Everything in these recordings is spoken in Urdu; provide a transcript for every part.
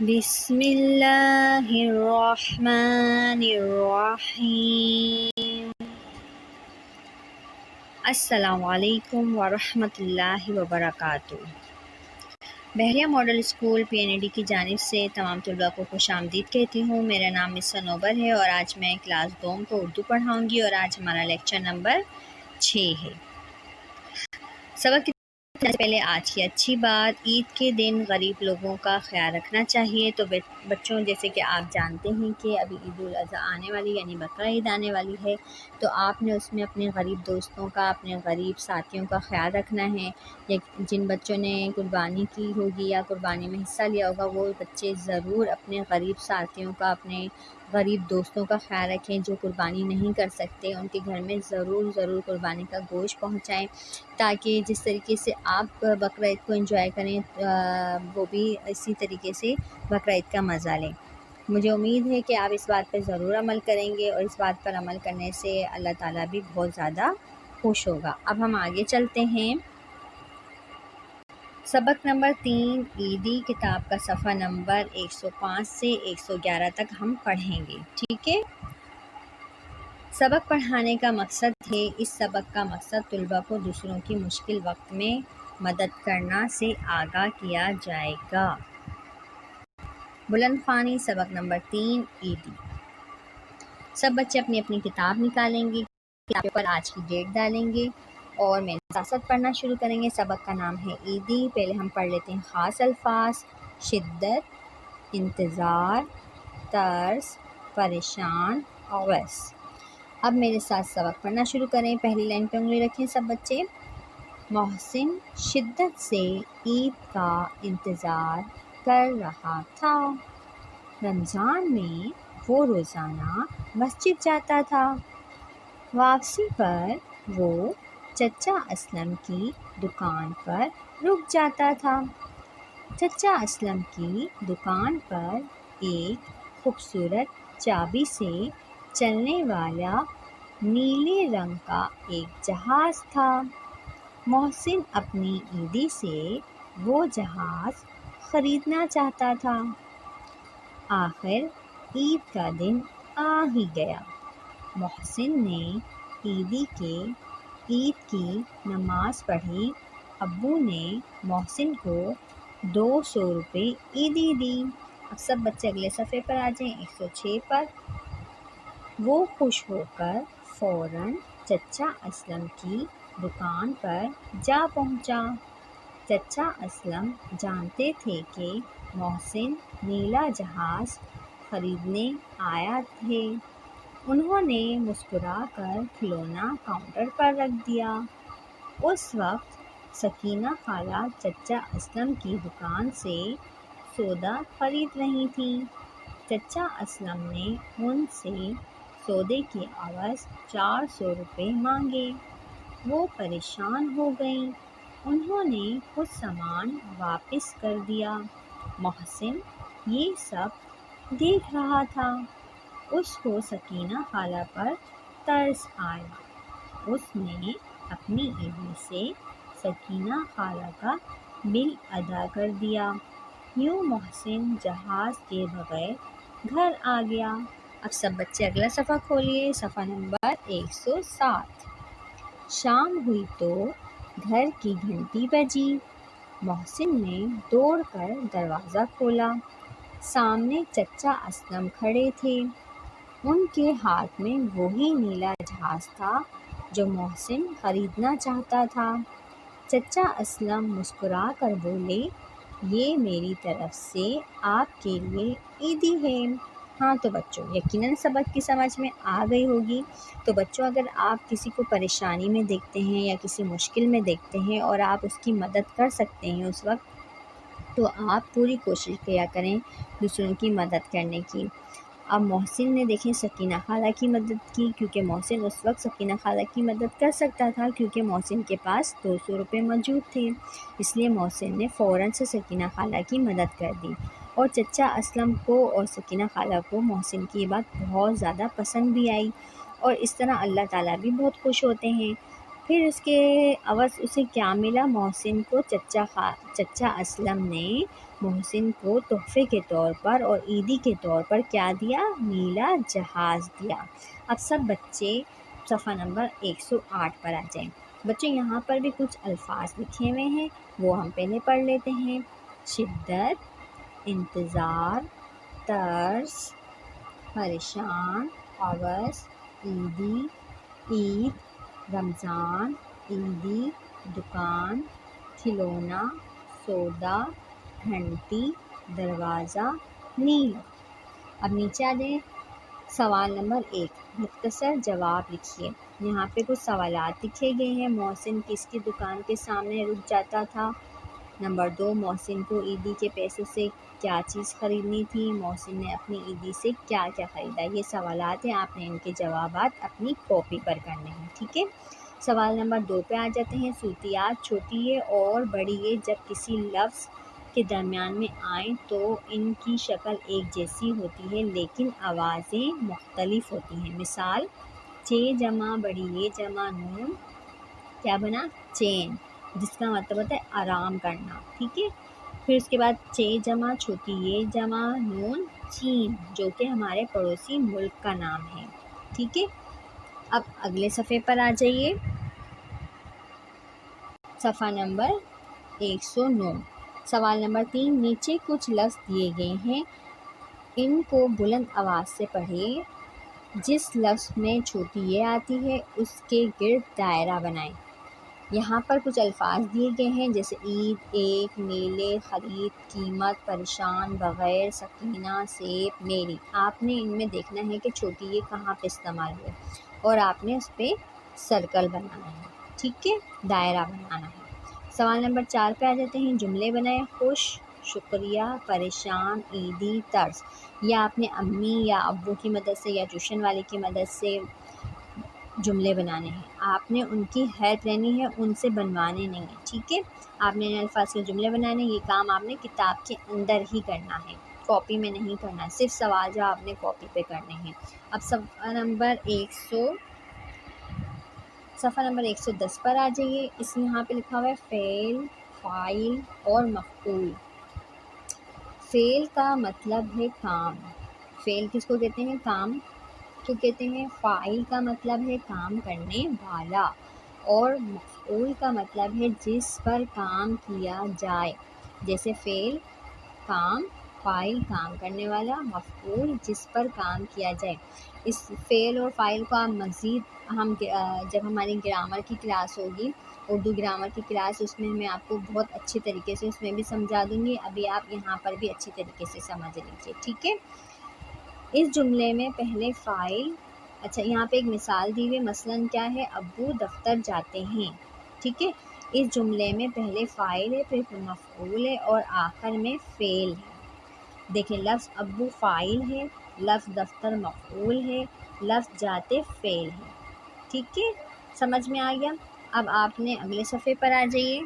بسم اللہ الرحمن الرحیم۔ السلام علیکم ورحمۃ اللہ وبرکاتہ۔ بحریہ ماڈل اسکول PNAD کی جانب سے تمام طلباء کو خوش آمدید کہتی ہوں۔ میرا نام مس صنوبر ہے اور آج میں کلاس دوم کو اردو پڑھاؤں گی اور آج ہمارا لیکچر نمبر 6 ہے۔ سبق سے پہلے آج کی اچھی بات، عید کے دن غریب لوگوں کا خیال رکھنا چاہیے۔ تو بچوں، جیسے کہ آپ جانتے ہیں کہ ابھی عید الاضحیٰ آنے والی یعنی بقرہ عید آنے والی ہے، تو آپ نے اس میں اپنے غریب دوستوں کا، اپنے غریب ساتھیوں کا خیال رکھنا ہے۔ یا جن بچوں نے قربانی کی ہوگی یا قربانی میں حصہ لیا ہوگا، وہ بچے ضرور اپنے غریب ساتھیوں کا، اپنے غریب دوستوں کا خیال رکھیں جو قربانی نہیں کر سکتے۔ ان کے گھر میں ضرور قربانی کا گوشت پہنچائیں، تاکہ جس طریقے سے آپ بقرہ عید کو انجوائے کریں وہ بھی اسی طریقے سے بقرہ عید کا مزہ لیں۔ مجھے امید ہے کہ آپ اس بات پر ضرور عمل کریں گے اور اس بات پر عمل کرنے سے اللہ تعالیٰ بھی بہت زیادہ خوش ہوگا۔ اب ہم آگے چلتے ہیں۔ سبق نمبر 3 عیدی کتاب کا صفحہ نمبر 105 سے 111 تک ہم پڑھیں گے، ٹھیک ہے؟ سبق پڑھانے کا مقصد ہے، اس سبق کا مقصد طلباء کو دوسروں کی مشکل وقت میں مدد کرنا سے آگاہ کیا جائے گا۔ بلند خوانی سبق نمبر 3 عیدی۔ سب بچے اپنی اپنی کتاب نکالیں گے، کتاب پر آج کی ڈیٹ ڈالیں گے اور میرے ساتھ ساتھ پڑھنا شروع کریں گے۔ سبق کا نام ہے عیدی۔ پہلے ہم پڑھ لیتے ہیں خاص الفاظ: شدت، انتظار، ترس، پریشان، اویس۔ اب میرے ساتھ سبق پڑھنا شروع کریں۔ پہلی لائن پہ انگلی رکھیں سب بچے۔ محسن شدت سے عید کا انتظار کر رہا تھا۔ رمضان میں وہ روزانہ مسجد جاتا تھا۔ واپسی پر وہ چچا اسلم کی دکان پر رک جاتا تھا۔ چچا اسلم کی دکان پر ایک خوبصورت چابی سے چلنے والا نیلے رنگ کا ایک جہاز تھا۔ محسن اپنی عیدی سے وہ جہاز خریدنا چاہتا تھا۔ آخر عید کا دن آ ہی گیا۔ محسن نے عید کی نماز پڑھی۔ ابو نے محسن کو 200 روپے عیدی دی۔ اب سب بچے اگلے صفحے پر آ جائیں، 106 پر۔ وہ خوش ہو کر فوراً چچا اسلم کی دکان پر جا پہنچا۔ چچا اسلم جانتے تھے کہ محسن نیلا جہاز خریدنے آیا ہے۔ انہوں نے مسکرا کر کھلونا کاؤنٹر پر رکھ دیا۔ اس وقت سکینہ خالہ چچا اسلم کی دکان سے سودا خرید رہی تھیں۔ چچا اسلم نے ان سے سودے کے عوض 400 روپے مانگے۔ وہ پریشان ہو گئیں۔ انہوں نے خود سامان واپس کر دیا۔ محسن یہ سب دیکھ رہا تھا۔ اس کو سکینہ خالہ پر ترس آیا۔ اس نے اپنی عیدی سے سکینہ خالہ کا بل ادا کر دیا۔ یوں محسن جہاز کے بغیر گھر آ گیا۔ اب سب بچے اگلا صفحہ کھولیے، صفحہ نمبر 107۔ شام ہوئی تو گھر کی گھنٹی بجی۔ محسن نے دوڑ کر دروازہ کھولا۔ سامنے چچا اسلم کھڑے تھے۔ ان کے ہاتھ میں وہی نیلا جہاز تھا جو محسن خریدنا چاہتا تھا۔ چچا اسلم مسکرا کر بولے، یہ میری طرف سے آپ کے لیے عیدی ہے۔ ہاں تو بچوں، یقیناً سبق کی سمجھ میں آ گئی ہوگی۔ تو بچوں، اگر آپ کسی کو پریشانی میں دیکھتے ہیں یا کسی مشکل میں دیکھتے ہیں اور آپ اس کی مدد کر سکتے ہیں اس وقت، تو آپ پوری کوشش کیا کریں دوسروں کی مدد کرنے کی۔ اب محسن نے دیکھیں سکینہ خالہ کی مدد کی، کیونکہ محسن اس وقت سکینہ خالہ کی مدد کر سکتا تھا، کیونکہ محسن کے پاس 200 روپے موجود تھے۔ اس لیے محسن نے فوراً سے سکینہ خالہ کی مدد کر دی۔ اور چچا اسلم کو اور سکینہ خالہ کو محسن کی یہ بات بہت زیادہ پسند بھی آئی، اور اس طرح اللہ تعالیٰ بھی بہت خوش ہوتے ہیں۔ پھر اس کے عوض اسے کیا ملا؟ محسن کو چچا اسلم نے محسن کو تحفے کے طور پر اور عیدی کے طور پر کیا دیا؟ نیلا جہاز دیا۔ اب سب بچے صفحہ نمبر 108 پر آ جائیں۔ بچے یہاں پر بھی کچھ الفاظ لکھے ہوئے ہیں، وہ ہم پہلے پڑھ لیتے ہیں۔ شدت، انتظار، ترس، پریشان، عوض، عیدی، عید، رمضان، عیدی، دکان، کھلونا، سودا، گھنٹی، دروازہ، نیلا۔ اب نیچے آ جائیں۔ سوال نمبر 1، مختصر جواب لکھیے۔ یہاں پہ کچھ سوالات لکھے گئے ہیں۔ محسن کس کی دکان کے سامنے رک جاتا تھا؟ نمبر 2، محسن کو عیدی کے پیسوں سے کیا چیز خریدنی تھی؟ محسن نے اپنی عیدی سے کیا کیا خریدا؟ یہ سوالات ہیں، آپ نے ان کے جوابات اپنی کاپی پر کرنے ہیں، ٹھیک ہے۔ سوال نمبر 2 پہ آ جاتے ہیں۔ صوتیات چھوٹی ہے اور بڑی ہے جب کسی لفظ کے درمیان میں آئیں تو ان کی شکل ایک جیسی ہوتی ہے لیکن آوازیں مختلف ہوتی ہیں۔ مثال، چ جمع بڑی یہ جمع نون کیا بنا؟ چین، جس کا مطلب ہوتا ہے آرام کرنا، ٹھیک ہے۔ پھر اس کے بعد چ جمع چھوٹی یہ جمع نون چین، جو کہ ہمارے پڑوسی ملک کا نام ہے، ٹھیک ہے۔ اب اگلے صفحے پر آ جائیے، صفحہ نمبر 109۔ سوال نمبر 3، نیچے کچھ لفظ دیے گئے ہیں، ان کو بلند آواز سے پڑھیں۔ جس لفظ میں چھوٹی یہ آتی ہے اس کے گرد دائرہ بنائیں۔ یہاں پر کچھ الفاظ دیے گئے ہیں جیسے عید، ایک، میلے، خرید، قیمت، پریشان، بغیر، سکینہ، سیب، میری۔ آپ نے ان میں دیکھنا ہے کہ چھوٹی یہ کہاں پہ استعمال ہو اور آپ نے اس پہ سرکل بنانا ہے، ٹھیک ہے، دائرہ بنانا ہے۔ سوال نمبر 4 پہ آ جاتے ہیں۔ جملے بنائیں۔ خوش، شکریہ، پریشان، عیدی، ترس۔ یا اپنے امی یا ابو کی مدد سے یا ٹیوشن والے کی مدد سے جملے بنانے ہیں۔ آپ نے ان کی ہیلپ لینی ہے، ان سے بنوانے نہیں ہیں، ٹھیک ہے۔ آپ نے ان الفاظ کے جملے بنانے، یہ کام آپ نے کتاب کے اندر ہی کرنا ہے، کاپی میں نہیں کرنا ہے، صرف سوال جو آپ نے کاپی پہ کرنے ہیں۔ اب صفحہ نمبر 110 پر آ جائیے۔ اس یہاں پہ لکھا ہوا ہے فعل، فاعل اور مفعول۔ فعل کا مطلب ہے کام۔ فعل کس کو کہتے ہیں؟ کام کو کہتے ہیں۔ فاعل کا مطلب ہے کام کرنے والا، اور مفعول کا مطلب ہے جس پر کام کیا جائے، جیسے فعل کام، فاعل کام کرنے والا، مفعول جس پر کام کیا جائے۔ اس فعل اور فاعل کو آپ مزید جب ہماری گرامر کی کلاس ہوگی، اردو گرامر کی کلاس، اس میں میں آپ کو بہت اچھی طریقے سے اس میں بھی سمجھا دوں گی۔ ابھی آپ یہاں پر بھی اچھی طریقے سے سمجھ لیجیے، ٹھیک ہے۔ اس جملے میں پہلے فاعل، اچھا یہاں پہ ایک مثال دی ہوئی، مثلاً کیا ہے؟ ابو دفتر جاتے ہیں، ٹھیک ہے۔ اس جملے میں پہلے فاعل ہے، پھر مفعول ہے اور آخر میں فعل ہے۔ دیکھیں، لفظ ابو فاعل ہے، لفظ دفتر مفعول ہے، لفظ جاتے فعل ہے، ٹھیک ہے، سمجھ میں آ گیا۔ اب آپ نے اگلے صفحے پر آ جائیے۔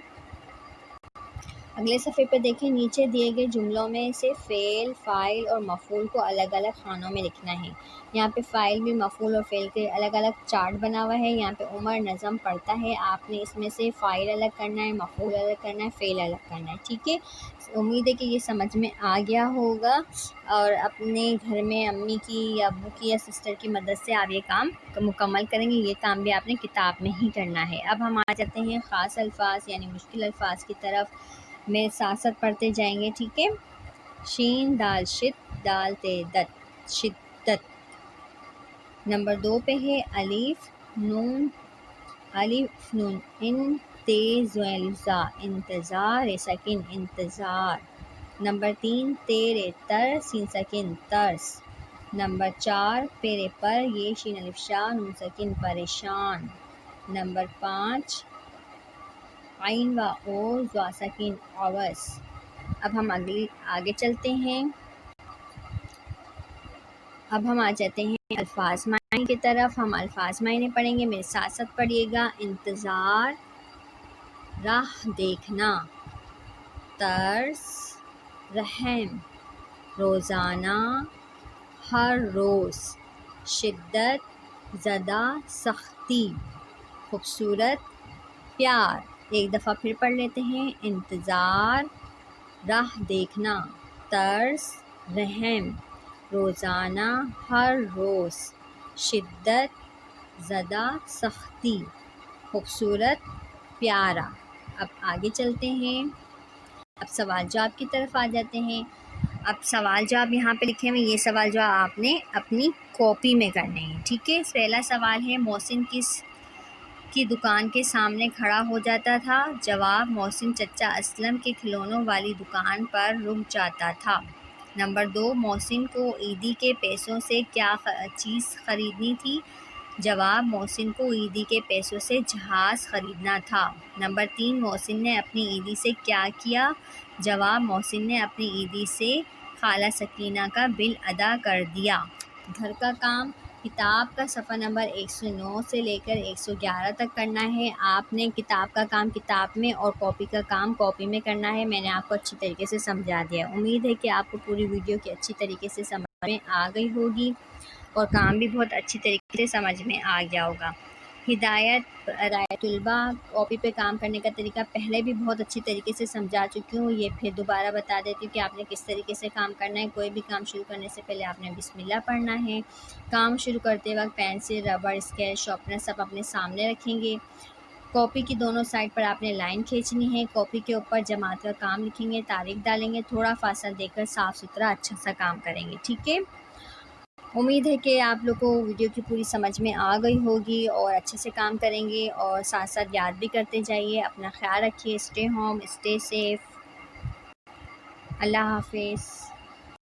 اگلے صفحے پہ دیکھیں، نیچے دیے گئے جملوں میں سے فعل، فاعل اور مفعول کو الگ الگ خانوں میں لکھنا ہے۔ یہاں پہ فاعل بھی مفعول اور فعل کے الگ الگ چارٹ بنا ہوا ہے۔ یہاں پہ عمر نظم پڑھتا ہے، آپ نے اس میں سے فاعل الگ کرنا ہے، مفعول الگ کرنا ہے، فعل الگ کرنا ہے، ٹھیک ہے۔ امید ہے کہ یہ سمجھ میں آ گیا ہوگا، اور اپنے گھر میں امی کی یا ابو کی یا سسٹر کی مدد سے آپ یہ کام مکمل کریں گے۔ یہ کام بھی آپ نے کتاب میں ہی کرنا ہے۔ اب ہم آ جاتے ہیں خاص الفاظ یعنی مشکل الفاظ کی طرف، میں ساتھ ساتھ پڑھتے جائیں گے، ٹھیک ہے۔ شین دال شد دال تے دت شدت۔ نمبر 2 پہ ہے الف نون ان تے زوین زا انتظار سکن انتظار۔ نمبر 3 تیرے تر سین سکن ترس۔ نمبر 4 پیرے پر یہ شین الف شا نون سکن پریشان۔ نمبر 5 عین و او زوا سکین عوض۔ اب ہم آگے چلتے ہیں۔ اب ہم آ جاتے ہیں الفاظ معنی کی طرف۔ ہم الفاظ معنی پڑھیں گے، میرے ساتھ ساتھ پڑھیے گا۔ انتظار، راہ دیکھنا، ترس، رحم، روزانہ، ہر روز، شدت، زدہ، سختی، خوبصورت، پیار. ایک دفعہ پھر پڑھ لیتے ہیں. انتظار، راہ دیکھنا، ترس، رحم، روزانہ، ہر روز، شدت، زدہ، سختی، خوبصورت، پیارا. اب آگے چلتے ہیں. اب سوال جواب کی طرف آ جاتے ہیں. اب سوال جواب یہاں پہ لکھے ہوئے، یہ سوال جواب آپ نے اپنی کاپی میں کرنے ہیں. ٹھیک ہے. پہلا سوال ہے، محسن کس کی دکان کے سامنے کھڑا ہو جاتا تھا؟ جواب، محسن چچا اسلم کے کھلونوں والی دکان پر رک جاتا تھا. نمبر 2، محسن کو عیدی کے پیسوں سے کیا چیز خریدنی تھی؟ جواب، محسن کو عیدی کے پیسوں سے جہاز خریدنا تھا. نمبر 3، محسن نے اپنی عیدی سے کیا کیا؟ جواب، محسن نے اپنی عیدی سے خالہ سکینہ کا بل ادا کر دیا. گھر کا کام کتاب کا صفحہ نمبر 109 سے لے کر 111 تک کرنا ہے. آپ نے کتاب کا کام کتاب میں اور کاپی کا کام کاپی میں کرنا ہے. میں نے آپ کو اچھی طریقے سے سمجھا دیا. امید ہے کہ آپ کو پوری ویڈیو کی اچھی طریقے سے سمجھ میں آ گئی ہوگی اور کام بھی بہت اچھی طریقے سے سمجھ میں آ گیا ہوگا. ہدایت رائے طلبہ، کاپی پہ کام کرنے کا طریقہ پہلے بھی بہت اچھی طریقے سے سمجھا چکی ہوں. یہ پھر دوبارہ بتا دیتی ہوں کہ آپ نے کس طریقے سے کام کرنا ہے. کوئی بھی کام شروع کرنے سے پہلے آپ نے بسم اللہ پڑھنا ہے. کام شروع کرتے وقت پینسل، ربڑ، اسکیل، شارپنر سب اپنے سامنے رکھیں گے. کاپی کی دونوں سائڈ پر آپ نے لائن کھینچنی ہے. کاپی کے اوپر جماعت کا کام لکھیں گے، تاریخ ڈالیں گے، تھوڑا فاصلہ دے کر صاف ستھرا اچھا سا کام کریں گے. ٹھیک ہے. امید ہے کہ آپ لوگ کو ویڈیو کی پوری سمجھ میں آ گئی ہوگی اور اچھے سے کام کریں گے اور ساتھ ساتھ یاد بھی کرتے جائیے. اپنا خیال رکھیے. Stay home, stay safe. اللہ حافظ.